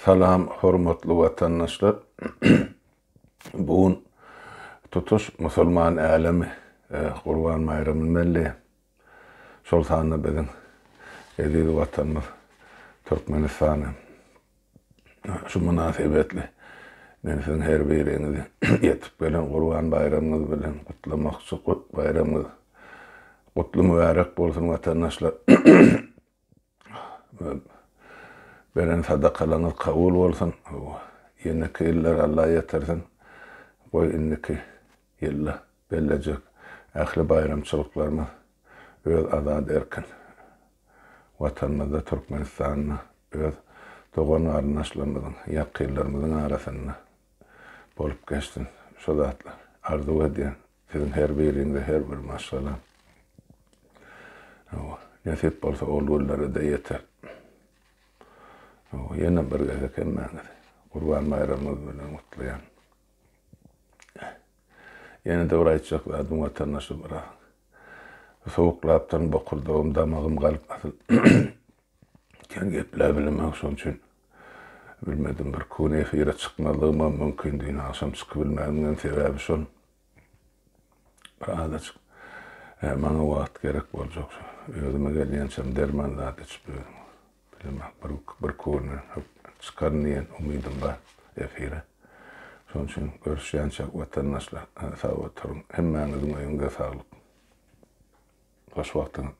Salam, hormatly watandaşlar. Bugun tutuş musulman alemi Gurban Bayramyny belli. Şol sanyna biziň edil watanymyz Türkmenistany. Şu münasebetli men siziň her biriňizi ýetip gelen Gurban Bayramyňyz bilen gutlamakçy bayramyňyz gutly mübarek bolsun watandaşlar. Beren sadakalaryňyz kabul bolsun. Ýene-ki iller Allah ýetirsin. Goý indiki ýylla belläjek ähli bayramçylyklarymyz öz azad erkin watanymyzda Türkmenistanyna öz dogan arnaşlarymyzyň, ýakynlarymyzyň arasynda bolup geçsin. Şo zatlar arzu edýän siziň her biriňize her bir maşallah. Näsip bolsa ol gullara da ýeter. Ýene bir gezek emmäňiz. Gurban Bayramyňyz bilen gutlaýan. Ýene de uraýtjak adym watandaşy bara. Soğuklapdan bokurdum damagym galyp asyl. Ken gepler bilemek şol üçin bilmedim bir kun efire çykmalygym mümkindigini aşam çykyp bilmediğimin sebebi şol. Barada çık. Maňa wagt gerek boljak. Özüme gelýänçem derman zat içip bilemek bir kun çykarnýan umydym bar efire. Şol üçin görüşýänçe watandaşlar sag oturuň. Hemmäňiziň öýüňize saglyk. Hoş wagtyňyz.